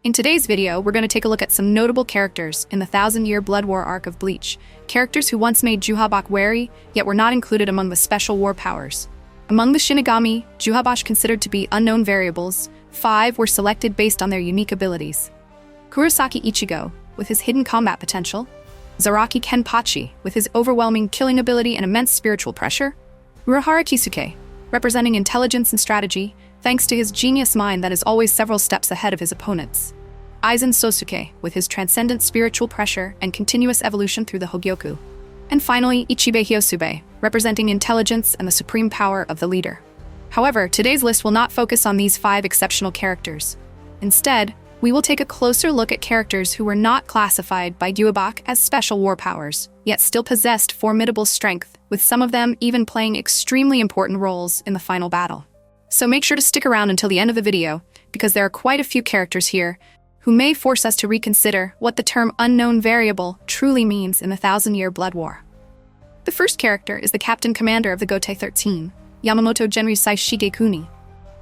In today's video, we're going to take a look at some notable characters in the Thousand-Year Blood War arc of Bleach. Characters who once made Yhwach wary, yet were not included among the special war powers. Among the Shinigami, Yhwach considered to be unknown variables, 5 were selected based on their unique abilities. Kurosaki Ichigo, with his hidden combat potential. Zaraki Kenpachi, with his overwhelming killing ability and immense spiritual pressure. Unohana Retsu, representing intelligence and strategy, thanks to his genius mind that is always several steps ahead of his opponents. Aizen Sosuke, with his transcendent spiritual pressure and continuous evolution through the Hogyoku. And finally, Ichibe Hyosube, representing intelligence and the supreme power of the leader. However, today's list will not focus on these 5 exceptional characters. Instead, we will take a closer look at characters who were not classified by Yhwach as special war powers, yet still possessed formidable strength, with some of them even playing extremely important roles in the final battle. So make sure to stick around until the end of the video, because there are quite a few characters here who may force us to reconsider what the term unknown variable truly means in the Thousand-Year Blood War. The first character is the Captain Commander of the Gotei 13, Yamamoto Genryūsai Shigekuni.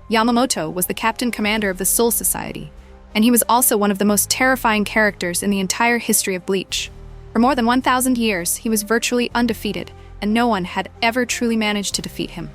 Yamamoto was the Captain Commander of the Soul Society, and he was also one of the most terrifying characters in the entire history of Bleach. For more than 1,000 years, he was virtually undefeated, and no one had ever truly managed to defeat him.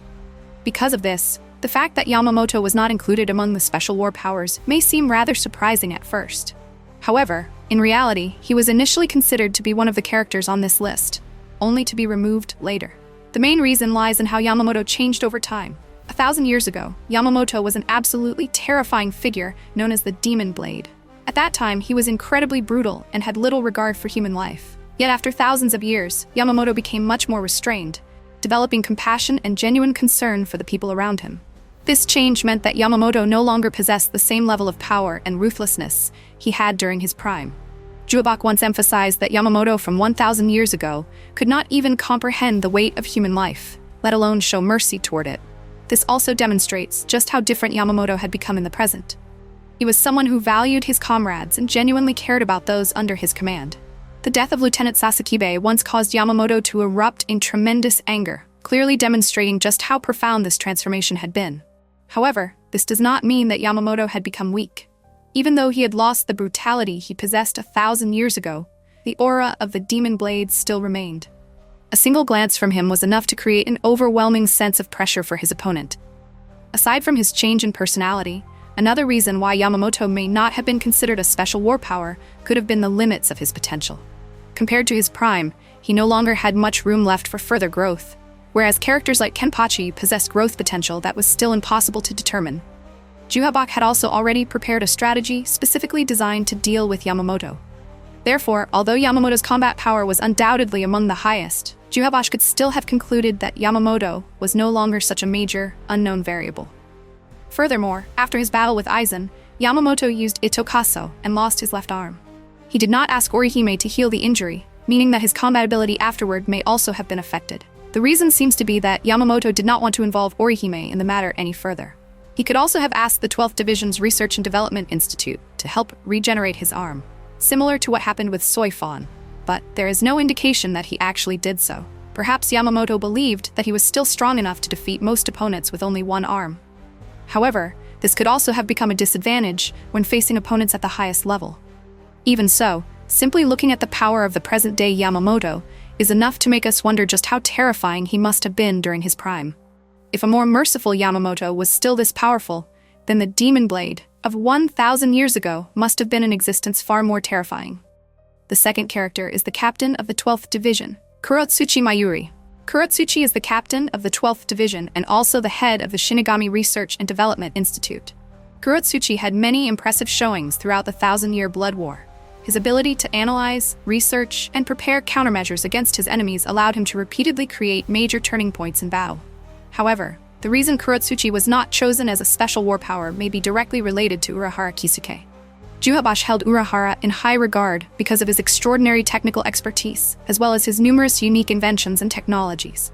Because of this, the fact that Yamamoto was not included among the special war powers may seem rather surprising at first. However, in reality, he was initially considered to be one of the characters on this list, only to be removed later. The main reason lies in how Yamamoto changed over time. 1,000 years ago, Yamamoto was an absolutely terrifying figure known as the Demon Blade. At that time, he was incredibly brutal and had little regard for human life. Yet after thousands of years, Yamamoto became much more restrained, developing compassion and genuine concern for the people around him. This change meant that Yamamoto no longer possessed the same level of power and ruthlessness he had during his prime. Yhwach once emphasized that Yamamoto from 1,000 years ago could not even comprehend the weight of human life, let alone show mercy toward it. This also demonstrates just how different Yamamoto had become in the present. He was someone who valued his comrades and genuinely cared about those under his command. The death of Lieutenant Sasakibe once caused Yamamoto to erupt in tremendous anger, clearly demonstrating just how profound this transformation had been. However, this does not mean that Yamamoto had become weak. Even though he had lost the brutality he possessed 1,000 years ago, the aura of the Demon Blade still remained. A single glance from him was enough to create an overwhelming sense of pressure for his opponent. Aside from his change in personality, another reason why Yamamoto may not have been considered a special war power could have been the limits of his potential. Compared to his prime, he no longer had much room left for further growth, whereas characters like Kenpachi possessed growth potential that was still impossible to determine. Yhwach had also already prepared a strategy specifically designed to deal with Yamamoto. Therefore, although Yamamoto's combat power was undoubtedly among the highest, Yhwach could still have concluded that Yamamoto was no longer such a major, unknown variable. Furthermore, after his battle with Aizen, Yamamoto used Itokaso and lost his left arm. He did not ask Orihime to heal the injury, meaning that his combat ability afterward may also have been affected. The reason seems to be that Yamamoto did not want to involve Orihime in the matter any further. He could also have asked the 12th Division's Research and Development Institute to help regenerate his arm, similar to what happened with Soifon, but there is no indication that he actually did so. Perhaps Yamamoto believed that he was still strong enough to defeat most opponents with only one arm. However, this could also have become a disadvantage when facing opponents at the highest level. Even so, simply looking at the power of the present-day Yamamoto is enough to make us wonder just how terrifying he must have been during his prime. If a more merciful Yamamoto was still this powerful, then the Demon Blade of 1,000 years ago must have been in existence far more terrifying. The second character is the captain of the 12th Division, Kurotsuchi Mayuri. Kurotsuchi is the captain of the 12th Division and also the head of the Shinigami Research and Development Institute. Kurotsuchi had many impressive showings throughout the Thousand-Year Blood War. His ability to analyze, research, and prepare countermeasures against his enemies allowed him to repeatedly create major turning points in battle. However, the reason Kurotsuchi was not chosen as a special war power may be directly related to Urahara Kisuke. Yhwach held Urahara in high regard because of his extraordinary technical expertise, as well as his numerous unique inventions and technologies.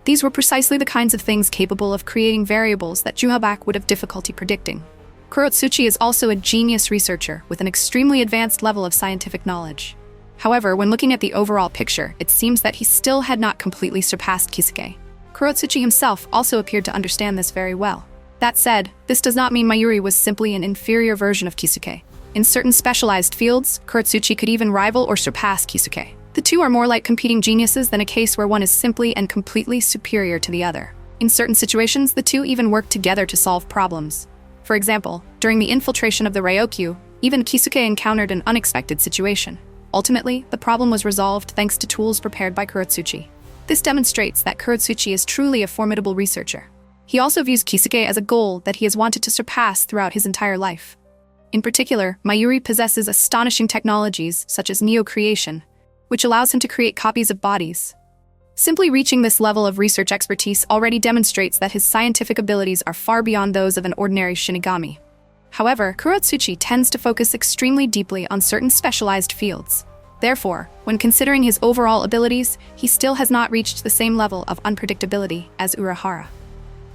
These were precisely the kinds of things capable of creating variables that Yhwach would have difficulty predicting. Kurotsuchi is also a genius researcher with an extremely advanced level of scientific knowledge. However, when looking at the overall picture, it seems that he still had not completely surpassed Kisuke. Kurotsuchi himself also appeared to understand this very well. That said, this does not mean Mayuri was simply an inferior version of Kisuke. In certain specialized fields, Kurotsuchi could even rival or surpass Kisuke. The two are more like competing geniuses than a case where one is simply and completely superior to the other. In certain situations, the two even work together to solve problems. For example, during the infiltration of the Ryokyu, even Kisuke encountered an unexpected situation. Ultimately, the problem was resolved thanks to tools prepared by Kurotsuchi. This demonstrates that Kurotsuchi is truly a formidable researcher. He also views Kisuke as a goal that he has wanted to surpass throughout his entire life. In particular, Mayuri possesses astonishing technologies such as neo-creation, which allows him to create copies of bodies. Simply reaching this level of research expertise already demonstrates that his scientific abilities are far beyond those of an ordinary Shinigami. However, Kurotsuchi tends to focus extremely deeply on certain specialized fields. Therefore, when considering his overall abilities, he still has not reached the same level of unpredictability as Urahara.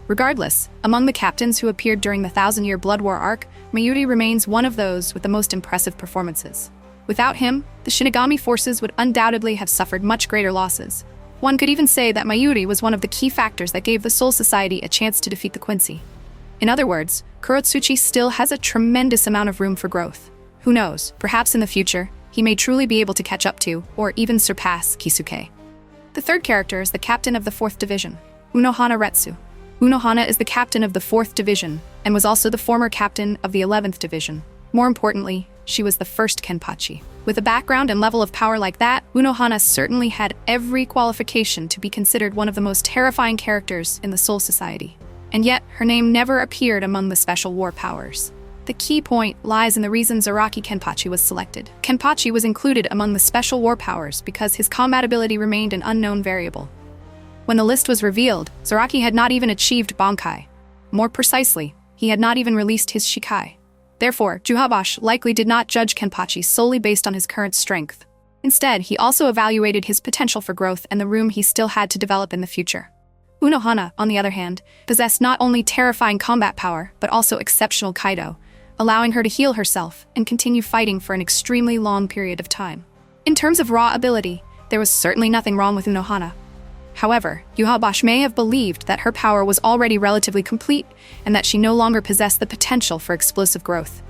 Regardless, among the captains who appeared during the Thousand-Year Blood War arc, Mayuri remains one of those with the most impressive performances. Without him, the Shinigami forces would undoubtedly have suffered much greater losses. One could even say that Mayuri was one of the key factors that gave the Soul Society a chance to defeat the Quincy. In other words, Kurotsuchi still has a tremendous amount of room for growth. Who knows, perhaps in the future, he may truly be able to catch up to, or even surpass, Kisuke. The third character is the captain of the 4th Division, Unohana Retsu. Unohana is the captain of the 4th Division, and was also the former captain of the 11th Division. More importantly, she was the first Kenpachi. With a background and level of power like that, Unohana certainly had every qualification to be considered one of the most terrifying characters in the Soul Society. And yet, her name never appeared among the special war powers. The key point lies in the reason Zaraki Kenpachi was selected. Kenpachi was included among the special war powers because his combat ability remained an unknown variable. When the list was revealed, Zaraki had not even achieved Bankai. More precisely, he had not even released his Shikai. Therefore, Yhwach likely did not judge Kenpachi solely based on his current strength. Instead, he also evaluated his potential for growth and the room he still had to develop in the future. Unohana, on the other hand, possessed not only terrifying combat power, but also exceptional Kaido, allowing her to heal herself and continue fighting for an extremely long period of time. In terms of raw ability, there was certainly nothing wrong with Unohana. However, Yhwach may have believed that her power was already relatively complete and that she no longer possessed the potential for explosive growth.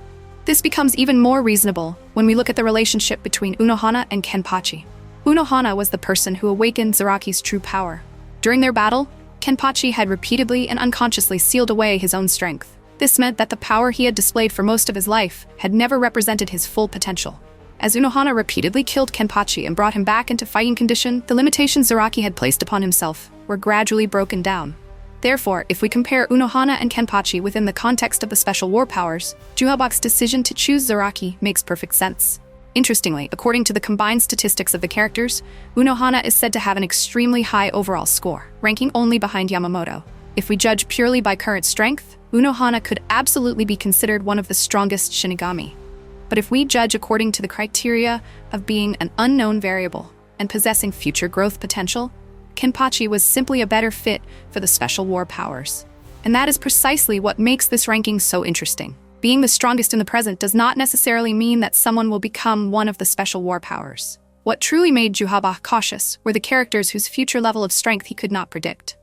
This becomes even more reasonable when we look at the relationship between Unohana and Kenpachi. Unohana was the person who awakened Zaraki's true power. During their battle, Kenpachi had repeatedly and unconsciously sealed away his own strength. This meant that the power he had displayed for most of his life had never represented his full potential. As Unohana repeatedly killed Kenpachi and brought him back into fighting condition, the limitations Zaraki had placed upon himself were gradually broken down. Therefore, if we compare Unohana and Kenpachi within the context of the special war powers, Yhwach's decision to choose Zaraki makes perfect sense. Interestingly, according to the combined statistics of the characters, Unohana is said to have an extremely high overall score, ranking only behind Yamamoto. If we judge purely by current strength, Unohana could absolutely be considered one of the strongest Shinigami. But if we judge according to the criteria of being an unknown variable and possessing future growth potential, Kenpachi was simply a better fit for the special war powers. And that is precisely what makes this ranking so interesting. Being the strongest in the present does not necessarily mean that someone will become one of the special war powers. What truly made Yhwach cautious were the characters whose future level of strength he could not predict.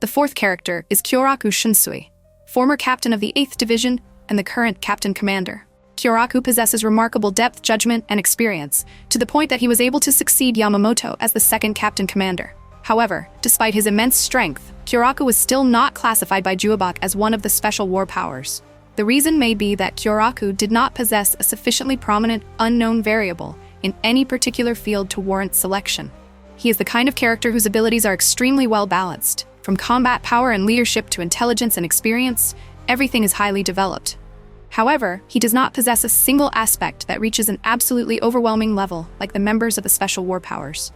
The fourth character is Kyōraku Shunsui, former captain of the 8th Division and the current captain commander. Kyōraku possesses remarkable depth, judgment, and experience, to the point that he was able to succeed Yamamoto as the second captain commander. However, despite his immense strength, Kyōraku was still not classified by Yhwach as one of the special war powers. The reason may be that Kyōraku did not possess a sufficiently prominent, unknown variable in any particular field to warrant selection. He is the kind of character whose abilities are extremely well balanced. From combat power and leadership to intelligence and experience, everything is highly developed. However, he does not possess a single aspect that reaches an absolutely overwhelming level like the members of the special war powers.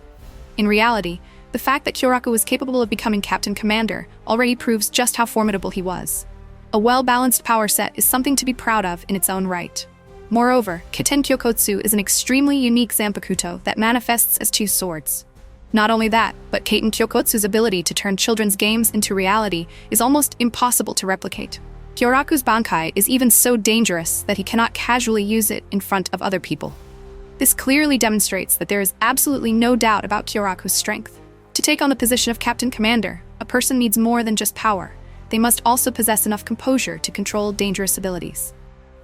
In reality, the fact that Kyōraku was capable of becoming captain commander already proves just how formidable he was. A well-balanced power set is something to be proud of in its own right. Moreover, Kiten Kyokotsu is an extremely unique Zanpakuto that manifests as two swords. Not only that, but Kiten Kyokotsu's ability to turn children's games into reality is almost impossible to replicate. Kyoraku's Bankai is even so dangerous that he cannot casually use it in front of other people. This clearly demonstrates that there is absolutely no doubt about Kyoraku's strength. To take on the position of Captain Commander, a person needs more than just power. They must also possess enough composure to control dangerous abilities.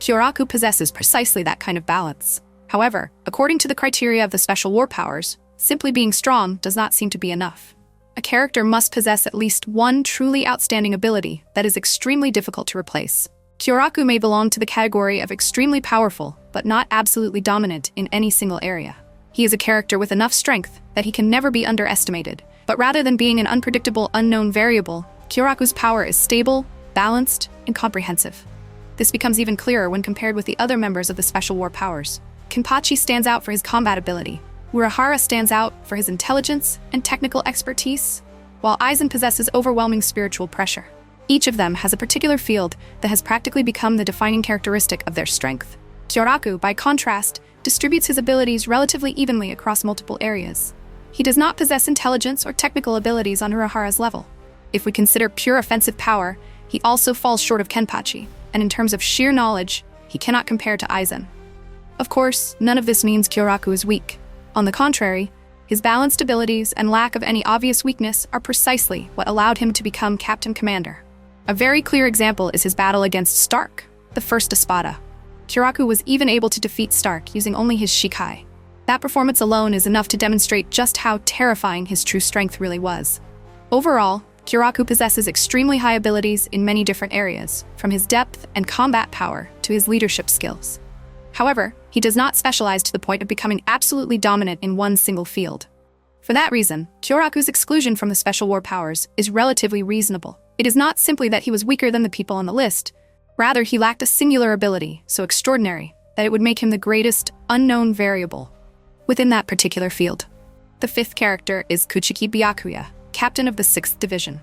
Kyōraku possesses precisely that kind of balance. However, according to the criteria of the special war powers, simply being strong does not seem to be enough. A character must possess at least one truly outstanding ability that is extremely difficult to replace. Kyōraku may belong to the category of extremely powerful, but not absolutely dominant in any single area. He is a character with enough strength that he can never be underestimated, but rather than being an unpredictable, unknown variable, Kyōraku's power is stable, balanced, and comprehensive. This becomes even clearer when compared with the other members of the special war powers. Kenpachi stands out for his combat ability. Uruhara stands out for his intelligence and technical expertise, while Aizen possesses overwhelming spiritual pressure. Each of them has a particular field that has practically become the defining characteristic of their strength. Kyōraku, by contrast, distributes his abilities relatively evenly across multiple areas. He does not possess intelligence or technical abilities on Uruhara's level. If we consider pure offensive power, he also falls short of Kenpachi, and in terms of sheer knowledge, he cannot compare to Aizen. Of course, none of this means Kyōraku is weak. On the contrary, his balanced abilities and lack of any obvious weakness are precisely what allowed him to become Captain Commander. A very clear example is his battle against Stark, the first Espada. Kyōraku was even able to defeat Stark using only his Shikai. That performance alone is enough to demonstrate just how terrifying his true strength really was. Overall, Kyōraku possesses extremely high abilities in many different areas, from his depth and combat power to his leadership skills. However, he does not specialize to the point of becoming absolutely dominant in one single field. For that reason, Kyōraku's exclusion from the special war powers is relatively reasonable. It is not simply that he was weaker than the people on the list, rather he lacked a singular ability so extraordinary that it would make him the greatest unknown variable within that particular field. The fifth character is Kuchiki Byakuya, captain of the 6th Division.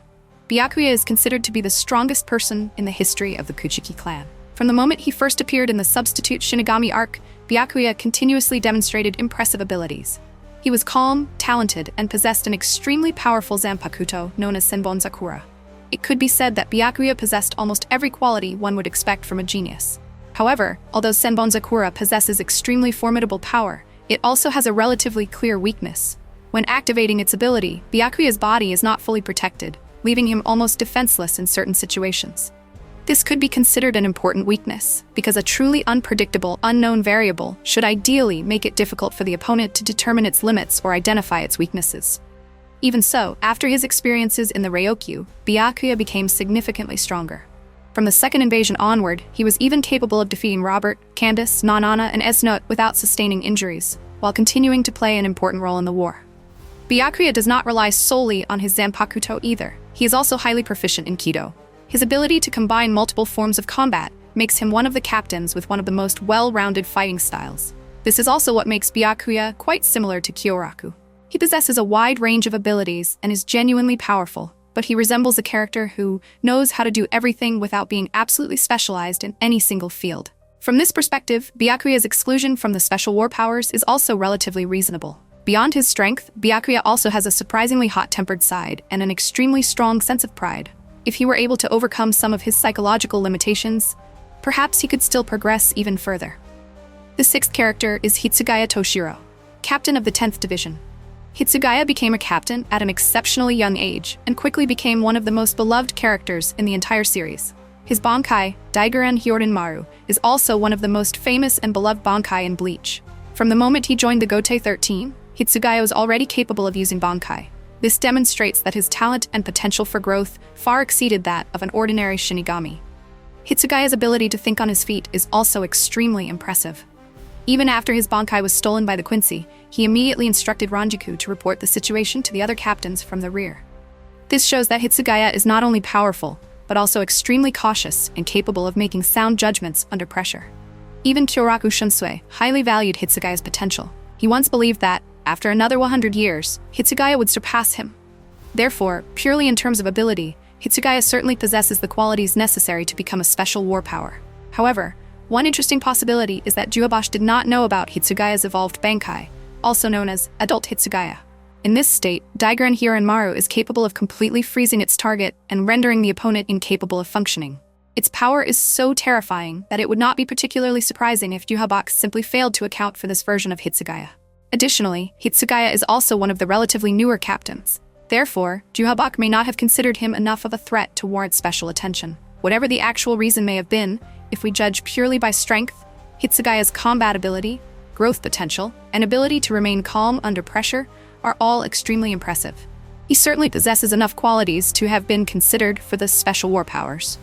Byakuya is considered to be the strongest person in the history of the Kuchiki clan. From the moment he first appeared in the Substitute Shinigami arc, Byakuya continuously demonstrated impressive abilities. He was calm, talented, and possessed an extremely powerful Zanpakuto known as Senbonzakura. It could be said that Byakuya possessed almost every quality one would expect from a genius. However, although Senbonzakura possesses extremely formidable power, it also has a relatively clear weakness. When activating its ability, Byakuya's body is not fully protected, leaving him almost defenseless in certain situations. This could be considered an important weakness, because a truly unpredictable, unknown variable should ideally make it difficult for the opponent to determine its limits or identify its weaknesses. Even so, after his experiences in the Ryokyu, Byakuya became significantly stronger. From the second invasion onward, he was even capable of defeating Robert, Candace, Nanana, and Esnut without sustaining injuries, while continuing to play an important role in the war. Byakuya does not rely solely on his Zanpakuto either. He is also highly proficient in Kido. His ability to combine multiple forms of combat makes him one of the captains with one of the most well-rounded fighting styles. This is also what makes Byakuya quite similar to Kyōraku. He possesses a wide range of abilities and is genuinely powerful, but he resembles a character who knows how to do everything without being absolutely specialized in any single field. From this perspective, Byakuya's exclusion from the special war powers is also relatively reasonable. Beyond his strength, Byakuya also has a surprisingly hot-tempered side and an extremely strong sense of pride. If he were able to overcome some of his psychological limitations, perhaps he could still progress even further. The 6th character is Hitsugaya Tōshirō, captain of the 10th Division. Hitsugaya became a captain at an exceptionally young age and quickly became one of the most beloved characters in the entire series. His Bankai, Daigaran Hyorin Maru, is also one of the most famous and beloved Bankai in Bleach. From the moment he joined the Gote 13, Hitsugaya was already capable of using Bankai. This demonstrates that his talent and potential for growth far exceeded that of an ordinary Shinigami. Hitsugaya's ability to think on his feet is also extremely impressive. Even after his Bankai was stolen by the Quincy, he immediately instructed Ranjaku to report the situation to the other captains from the rear. This shows that Hitsugaya is not only powerful, but also extremely cautious and capable of making sound judgments under pressure. Even Kyōraku Shunsui highly valued Hitsugaya's potential. He once believed that, after another 100 years, Hitsugaya would surpass him. Therefore, purely in terms of ability, Hitsugaya certainly possesses the qualities necessary to become a special war power. However, one interesting possibility is that Yhwach did not know about Hitsugaya's evolved Bankai, also known as Adult Hitsugaya. In this state, Daigaran Hyorin Maru is capable of completely freezing its target and rendering the opponent incapable of functioning. Its power is so terrifying that it would not be particularly surprising if Yhwach simply failed to account for this version of Hitsugaya. Additionally, Hitsugaya is also one of the relatively newer captains. Therefore, Yhwach may not have considered him enough of a threat to warrant special attention. Whatever the actual reason may have been, if we judge purely by strength, Hitsugaya's combat ability, growth potential, and ability to remain calm under pressure are all extremely impressive. He certainly possesses enough qualities to have been considered for the special war powers.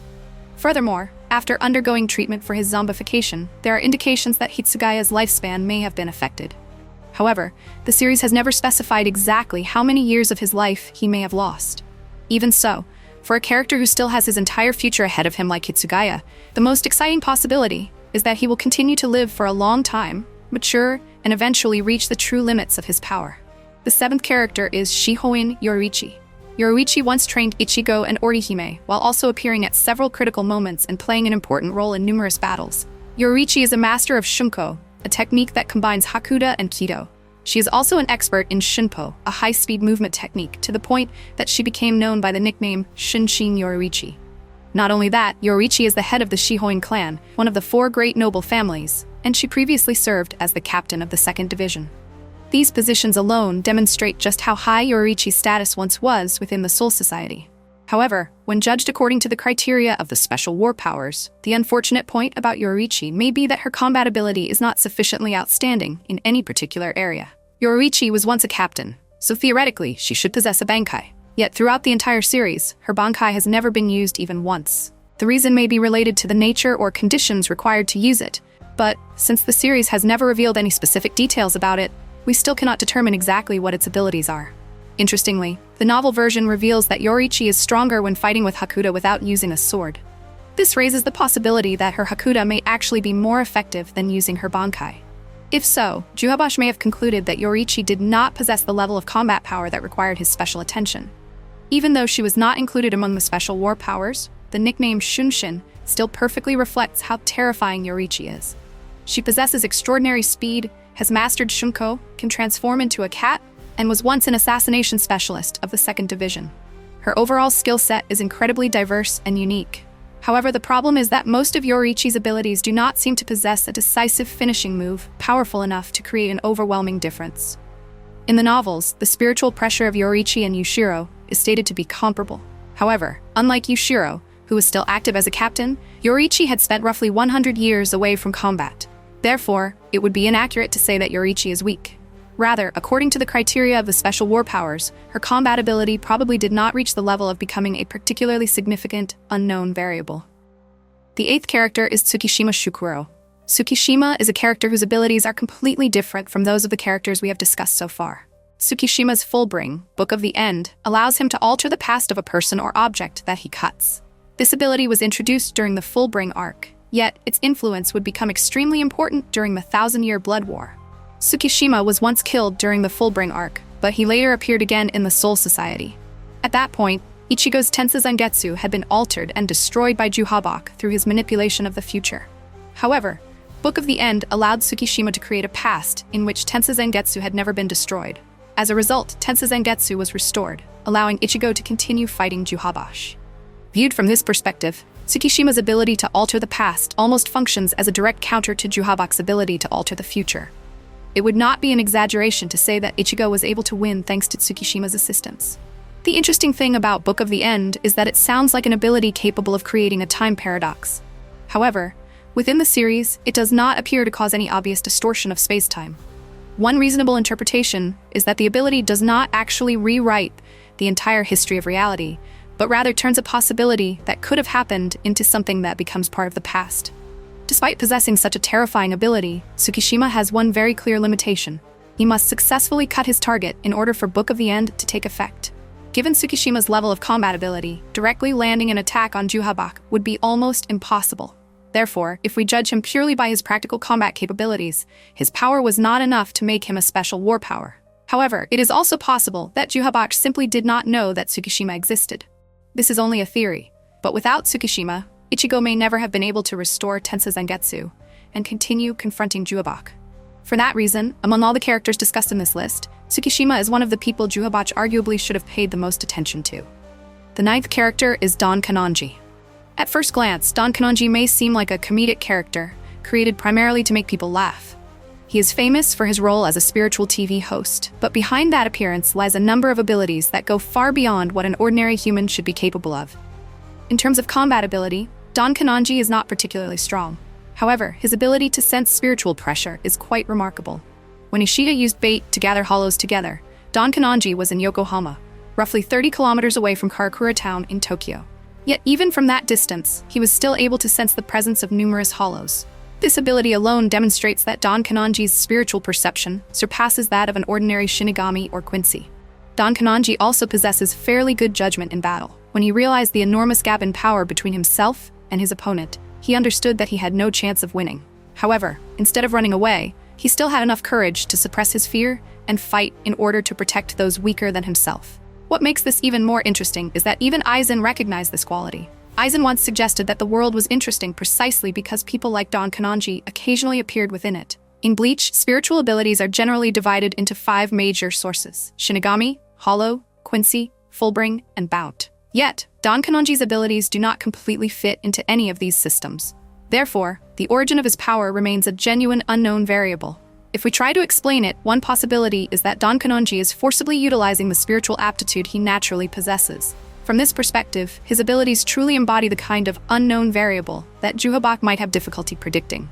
Furthermore, after undergoing treatment for his zombification, there are indications that Hitsugaya's lifespan may have been affected. However, the series has never specified exactly how many years of his life he may have lost. Even so, for a character who still has his entire future ahead of him like Hitsugaya, the most exciting possibility is that he will continue to live for a long time, mature, and eventually reach the true limits of his power. The seventh character is Shihōin Yoruichi. Yoruichi once trained Ichigo and Orihime, while also appearing at several critical moments and playing an important role in numerous battles. Yoruichi is a master of Shunko, a technique that combines Hakuda and Kido. She is also an expert in Shunpo, a high-speed movement technique, to the point that she became known by the nickname Shunshin Yoruichi. Not only that, Yoruichi is the head of the Shihōin clan, one of the 4 great noble families, and she previously served as the captain of the 2nd Division. These positions alone demonstrate just how high Yoruichi's status once was within the Soul Society. However, when judged according to the criteria of the special war powers, the unfortunate point about Yoruichi may be that her combat ability is not sufficiently outstanding in any particular area. Yoruichi was once a captain, so theoretically she should possess a bankai. Yet throughout the entire series, her bankai has never been used even once. The reason may be related to the nature or conditions required to use it, but since the series has never revealed any specific details about it, we still cannot determine exactly what its abilities are. Interestingly, the novel version reveals that Yoruichi is stronger when fighting with Hakuda without using a sword. This raises the possibility that her Hakuda may actually be more effective than using her bankai. If so, Yhwach may have concluded that Yoruichi did not possess the level of combat power that required his special attention. Even though she was not included among the special war powers, the nickname Shunshin still perfectly reflects how terrifying Yoruichi is. She possesses extraordinary speed, has mastered Shunko, can transform into a cat, and was once an assassination specialist of the 2nd Division. Her overall skill set is incredibly diverse and unique. However, the problem is that most of Yoruichi's abilities do not seem to possess a decisive finishing move powerful enough to create an overwhelming difference. In the novels, the spiritual pressure of Yoruichi and Yushiro is stated to be comparable. However, unlike Yushiro, who was still active as a captain, Yoruichi had spent roughly 100 years away from combat. Therefore, it would be inaccurate to say that Yoruichi is weak. Rather, according to the criteria of the special war powers, her combat ability probably did not reach the level of becoming a particularly significant, unknown variable. The 8th character is Tsukishima Shūkurō. Tsukishima is a character whose abilities are completely different from those of the characters we have discussed so far. Tsukishima's Fullbring, Book of the End, allows him to alter the past of a person or object that he cuts. This ability was introduced during the Fullbring arc, yet its influence would become extremely important during the 1,000-year Blood War. Tsukishima was once killed during the Fullbring arc, but he later appeared again in the Soul Society. At that point, Ichigo's Tensa Zangetsu had been altered and destroyed by Yhwach through his manipulation of the future. However, Book of the End allowed Tsukishima to create a past in which Tensa Zangetsu had never been destroyed. As a result, Tensa Zangetsu was restored, allowing Ichigo to continue fighting Yhwach. Viewed from this perspective, Tsukishima's ability to alter the past almost functions as a direct counter to Yhwach's ability to alter the future. It would not be an exaggeration to say that Ichigo was able to win thanks to Tsukishima's assistance. The interesting thing about Book of the End is that it sounds like an ability capable of creating a time paradox. However, within the series, it does not appear to cause any obvious distortion of space-time. One reasonable interpretation is that the ability does not actually rewrite the entire history of reality, but rather turns a possibility that could have happened into something that becomes part of the past. Despite possessing such a terrifying ability, Tsukishima has one very clear limitation. He must successfully cut his target in order for Book of the End to take effect. Given Tsukishima's level of combat ability, directly landing an attack on Yhwach would be almost impossible. Therefore, if we judge him purely by his practical combat capabilities, his power was not enough to make him a special war power. However, it is also possible that Yhwach simply did not know that Tsukishima existed. This is only a theory, but without Tsukishima, Ichigo may never have been able to restore Tensa Zangetsu and continue confronting Yhwach. For that reason, among all the characters discussed in this list, Tsukishima is one of the people Yhwach arguably should have paid the most attention to. The 9th character is Don Kanonji. At first glance, Don Kanonji may seem like a comedic character, created primarily to make people laugh. He is famous for his role as a spiritual TV host, but behind that appearance lies a number of abilities that go far beyond what an ordinary human should be capable of. In terms of combat ability, Don Kanonji is not particularly strong. However, his ability to sense spiritual pressure is quite remarkable. When Ishida used bait to gather hollows together, Don Kanonji was in Yokohama, roughly 30 kilometers away from Karakura town in Tokyo. Yet even from that distance, he was still able to sense the presence of numerous hollows. This ability alone demonstrates that Don Kanonji's spiritual perception surpasses that of an ordinary Shinigami or Quincy. Don Kanonji also possesses fairly good judgment in battle. When he realized the enormous gap in power between himself and his opponent, he understood that he had no chance of winning. However, instead of running away, he still had enough courage to suppress his fear and fight in order to protect those weaker than himself. What makes this even more interesting is that even Aizen recognized this quality. Aizen once suggested that the world was interesting precisely because people like Don Kanonji occasionally appeared within it. In Bleach, spiritual abilities are generally divided into 5 major sources: Shinigami, Hollow, Quincy, Fullbring, and Bout. Yet, Don Kanonji's abilities do not completely fit into any of these systems. Therefore, the origin of his power remains a genuine unknown variable. If we try to explain it, one possibility is that Don Kanonji is forcibly utilizing the spiritual aptitude he naturally possesses. From this perspective, his abilities truly embody the kind of unknown variable that Yhwach might have difficulty predicting.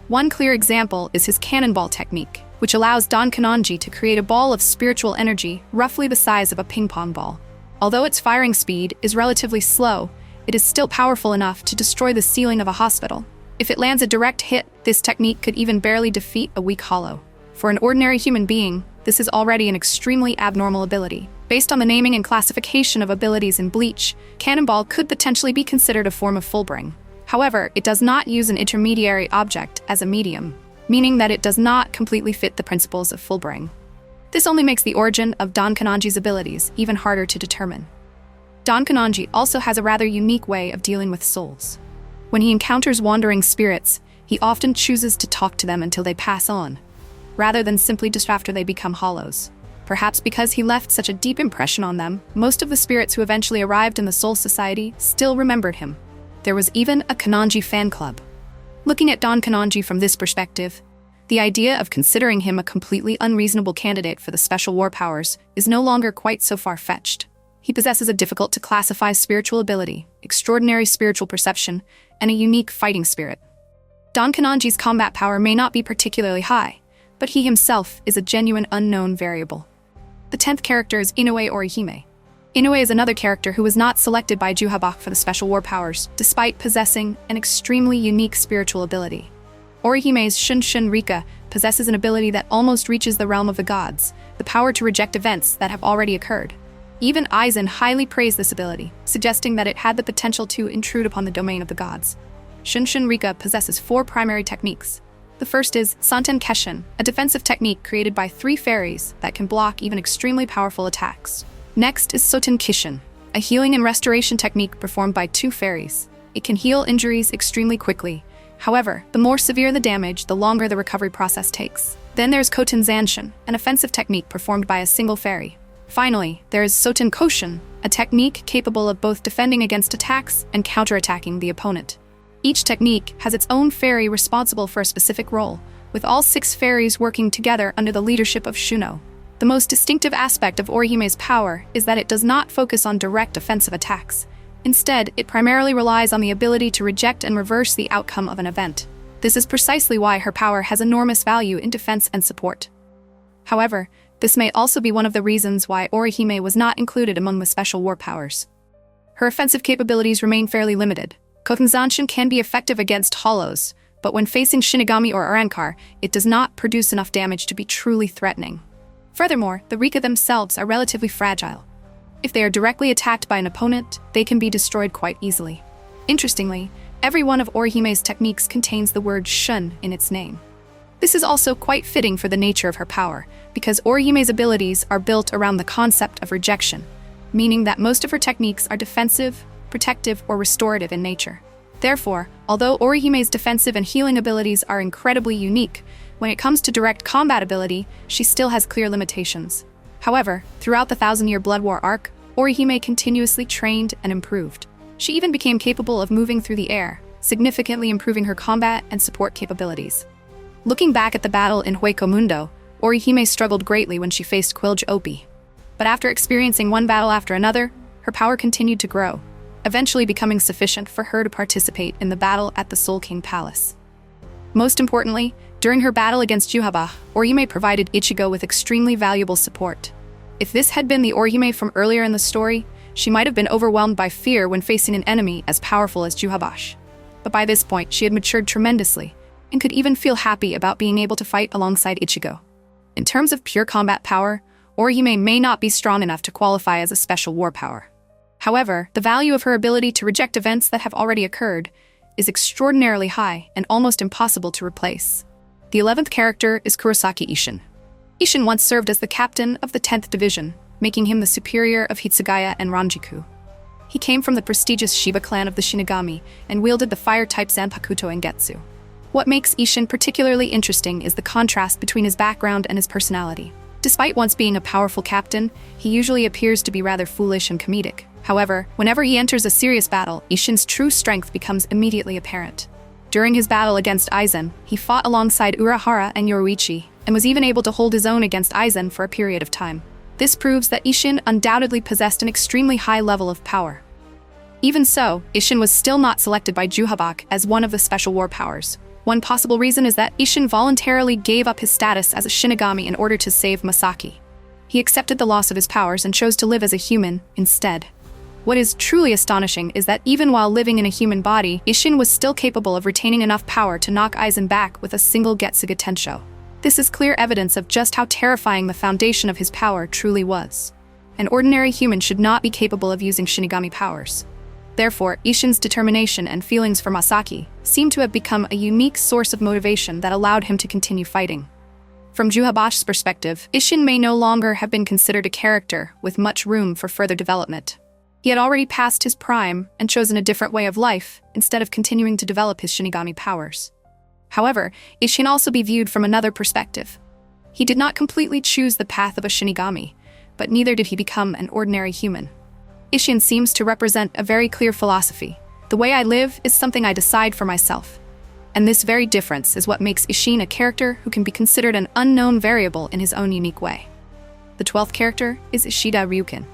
One clear example is his cannonball technique, which allows Don Kanonji to create a ball of spiritual energy roughly the size of a ping-pong ball. Although its firing speed is relatively slow, it is still powerful enough to destroy the ceiling of a hospital. If it lands a direct hit, this technique could even barely defeat a weak hollow. For an ordinary human being, this is already an extremely abnormal ability. Based on the naming and classification of abilities in Bleach, Cannonball could potentially be considered a form of Fullbring. However, it does not use an intermediary object as a medium, meaning that it does not completely fit the principles of Fullbring. This only makes the origin of Don Kanonji's abilities even harder to determine. Don Kanonji also has a rather unique way of dealing with souls. When he encounters wandering spirits, he often chooses to talk to them until they pass on, rather than simply just after they become hollows. Perhaps because he left such a deep impression on them, most of the spirits who eventually arrived in the Soul Society still remembered him. There was even a Kanonji fan club. Looking at Don Kanonji from this perspective, the idea of considering him a completely unreasonable candidate for the special war powers is no longer quite so far-fetched. He possesses a difficult-to-classify spiritual ability, extraordinary spiritual perception, and a unique fighting spirit. Don Kanonji's combat power may not be particularly high, but he himself is a genuine unknown variable. The 10th character is Inoue Orihime. Inoue is another character who was not selected by Yhwach for the special war powers, despite possessing an extremely unique spiritual ability. Orihime's Shun Rika possesses an ability that almost reaches the realm of the gods, the power to reject events that have already occurred. Even Aizen highly praised this ability, suggesting that it had the potential to intrude upon the domain of the gods. Shun Rika possesses 4 primary techniques. The first is Santen Keshin, a defensive technique created by 3 fairies that can block even extremely powerful attacks. Next is Soten Kishin, a healing and restoration technique performed by 2 fairies. It can heal injuries extremely quickly. However, the more severe the damage, the longer the recovery process takes. Then there's Koten Zanshin, an offensive technique performed by a single fairy. Finally, there is Soten Koshin, a technique capable of both defending against attacks and counterattacking the opponent. Each technique has its own fairy responsible for a specific role, with all 6 fairies working together under the leadership of Shuno. The most distinctive aspect of Orihime's power is that it does not focus on direct offensive attacks. Instead, it primarily relies on the ability to reject and reverse the outcome of an event. This is precisely why her power has enormous value in defense and support. However, this may also be one of the reasons why Orihime was not included among the special war powers. Her offensive capabilities remain fairly limited. Koten Zanshin can be effective against hollows, but when facing Shinigami or Arankar, it does not produce enough damage to be truly threatening. Furthermore, the Rika themselves are relatively fragile. If they are directly attacked by an opponent, they can be destroyed quite easily. Interestingly, every one of Orihime's techniques contains the word shun in its name. This is also quite fitting for the nature of her power, because Orihime's abilities are built around the concept of rejection, meaning that most of her techniques are defensive, protective, or restorative in nature. Therefore, although Orihime's defensive and healing abilities are incredibly unique, when it comes to direct combat ability, she still has clear limitations. However, throughout the Thousand-Year Blood War arc, Orihime continuously trained and improved. She even became capable of moving through the air, significantly improving her combat and support capabilities. Looking back at the battle in Hueco Mundo, Orihime struggled greatly when she faced Quilge Opie. But after experiencing one battle after another, her power continued to grow. eventually becoming sufficient for her to participate in the battle at the Soul King Palace. Most importantly, during her battle against Yhwach, Orihime provided Ichigo with extremely valuable support. If this had been the Orihime from earlier in the story, she might have been overwhelmed by fear when facing an enemy as powerful as Yhwach. But by this point, she had matured tremendously, and could even feel happy about being able to fight alongside Ichigo. In terms of pure combat power, Orihime may not be strong enough to qualify as a special war power. However, the value of her ability to reject events that have already occurred is extraordinarily high and almost impossible to replace. The 11th character is Kurosaki Isshin. Isshin once served as the captain of the 10th Division, making him the superior of Hitsugaya and Ranjiku. He came from the prestigious Shiba clan of the Shinigami and wielded the fire-type Zanpakuto and Getsu. What makes Isshin particularly interesting is the contrast between his background and his personality. Despite once being a powerful captain, he usually appears to be rather foolish and comedic. However, whenever he enters a serious battle, Isshin's true strength becomes immediately apparent. During his battle against Aizen, he fought alongside Urahara and Yoruichi, and was even able to hold his own against Aizen for a period of time. This proves that Isshin undoubtedly possessed an extremely high level of power. Even so, Isshin was still not selected by Yhwach as one of the special war powers. One possible reason is that Isshin voluntarily gave up his status as a Shinigami in order to save Masaki. He accepted the loss of his powers and chose to live as a human instead. What is truly astonishing is that even while living in a human body, Isshin was still capable of retaining enough power to knock Aizen back with a single Getsuga Tensho. This is clear evidence of just how terrifying the foundation of his power truly was. An ordinary human should not be capable of using Shinigami powers. Therefore, Isshin's determination and feelings for Masaki seem to have become a unique source of motivation that allowed him to continue fighting. From Yhwach's perspective, Isshin may no longer have been considered a character with much room for further development. He had already passed his prime and chosen a different way of life instead of continuing to develop his Shinigami powers. However, it should also be viewed from another perspective. He did not completely choose the path of a Shinigami, but neither did he become an ordinary human. Isshin seems to represent a very clear philosophy. The way I live is something I decide for myself. And this very difference is what makes Isshin a character who can be considered an unknown variable in his own unique way. The 12th character is Ishida Ryūken.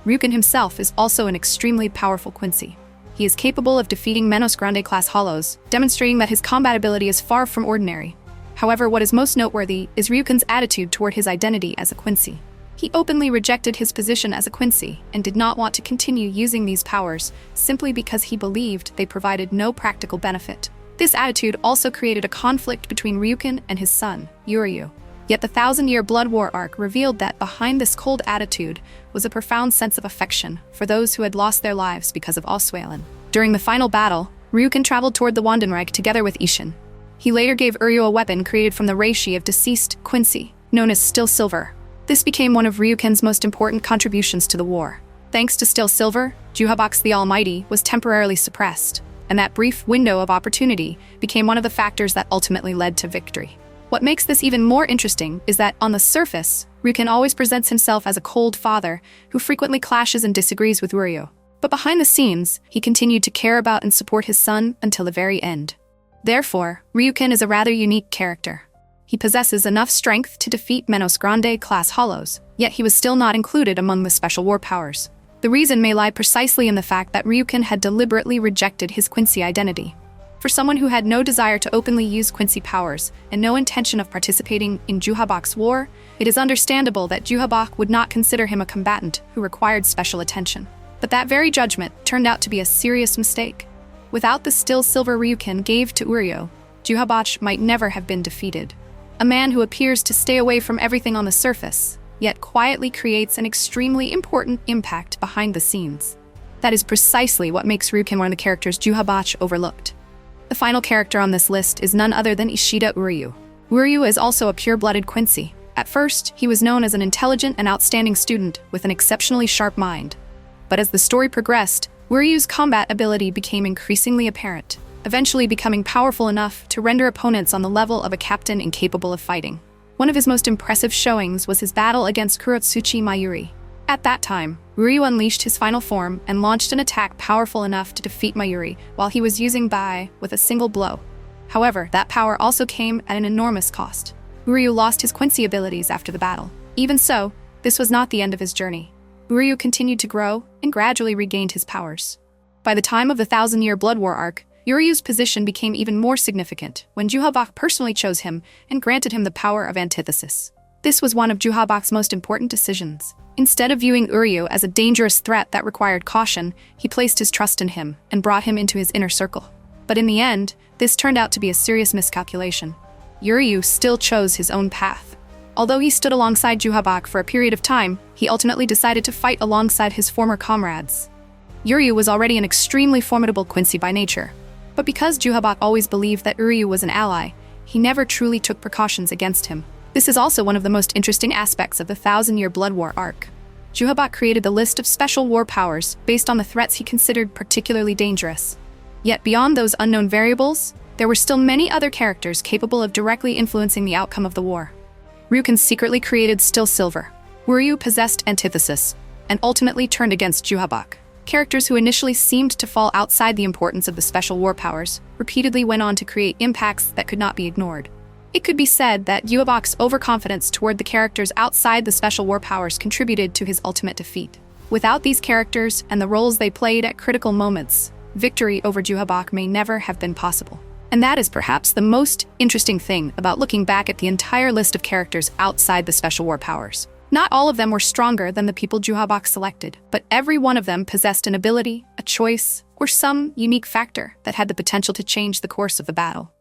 Ryūken himself is also an extremely powerful Quincy. He is capable of defeating Menos Grande class hollows, demonstrating that his combat ability is far from ordinary. However, what is most noteworthy is Ryūken's attitude toward his identity as a Quincy. He openly rejected his position as a Quincy and did not want to continue using these powers simply because he believed they provided no practical benefit. This attitude also created a conflict between Ryūken and his son, Uryū. Yet the 1,000-year Blood War arc revealed that behind this cold attitude was a profound sense of affection for those who had lost their lives because of Osweilen. During the final battle, Ryūken traveled toward the Wandenreich together with Isshin. He later gave Uryū a weapon created from the reishi of deceased Quincy, known as Still Silver. This became one of Ryuken's most important contributions to the war. Thanks to Still Silver, Yhwach the Almighty was temporarily suppressed, and that brief window of opportunity became one of the factors that ultimately led to victory. What makes this even more interesting is that, on the surface, Ryūken always presents himself as a cold father who frequently clashes and disagrees with Uryū. But behind the scenes, he continued to care about and support his son until the very end. Therefore, Ryūken is a rather unique character. He possesses enough strength to defeat Menos Grande class hollows, yet he was still not included among the special war powers. The reason may lie precisely in the fact that Ryūken had deliberately rejected his Quincy identity. For someone who had no desire to openly use Quincy powers and no intention of participating in Yhwach's war, it is understandable that Yhwach would not consider him a combatant who required special attention. But that very judgment turned out to be a serious mistake. Without the Still Silver Ryūken gave to Uryū, Yhwach might never have been defeated. A man who appears to stay away from everything on the surface, yet quietly creates an extremely important impact behind the scenes. That is precisely what makes Ryūken one of the characters Yhwach overlooked. The final character on this list is none other than Ishida Uryū. Uryū is also a pure-blooded Quincy. At first, he was known as an intelligent and outstanding student with an exceptionally sharp mind. But as the story progressed, Uryū's combat ability became increasingly apparent, eventually becoming powerful enough to render opponents on the level of a captain incapable of fighting. One of his most impressive showings was his battle against Kurotsuchi Mayuri. At that time, Uryū unleashed his final form and launched an attack powerful enough to defeat Mayuri while he was using Bai with a single blow. However, that power also came at an enormous cost. Uryū lost his Quincy abilities after the battle. Even so, this was not the end of his journey. Uryū continued to grow and gradually regained his powers. By the time of the Thousand-Year Blood War arc, Yuryu's position became even more significant when Yhwach personally chose him and granted him the power of antithesis. This was one of Yhwach's most important decisions. Instead of viewing Uryū as a dangerous threat that required caution, he placed his trust in him and brought him into his inner circle. But in the end, this turned out to be a serious miscalculation. Uryū still chose his own path. Although he stood alongside Yhwach for a period of time, he ultimately decided to fight alongside his former comrades. Uryū was already an extremely formidable Quincy by nature. But because Yhwach always believed that Uryū was an ally, he never truly took precautions against him. This is also one of the most interesting aspects of the Thousand-Year Blood War arc. Yhwach created the list of special war powers based on the threats he considered particularly dangerous. Yet beyond those unknown variables, there were still many other characters capable of directly influencing the outcome of the war. Ryūken secretly created Still Silver. Uryū possessed Antithesis, and ultimately turned against Yhwach. Characters who initially seemed to fall outside the importance of the special war powers repeatedly went on to create impacts that could not be ignored. It could be said that Yhwach's overconfidence toward the characters outside the special war powers contributed to his ultimate defeat. Without these characters and the roles they played at critical moments, victory over Yhwach may never have been possible. And that is perhaps the most interesting thing about looking back at the entire list of characters outside the special war powers. Not all of them were stronger than the people Yhwach selected, but every one of them possessed an ability, a choice, or some unique factor that had the potential to change the course of the battle.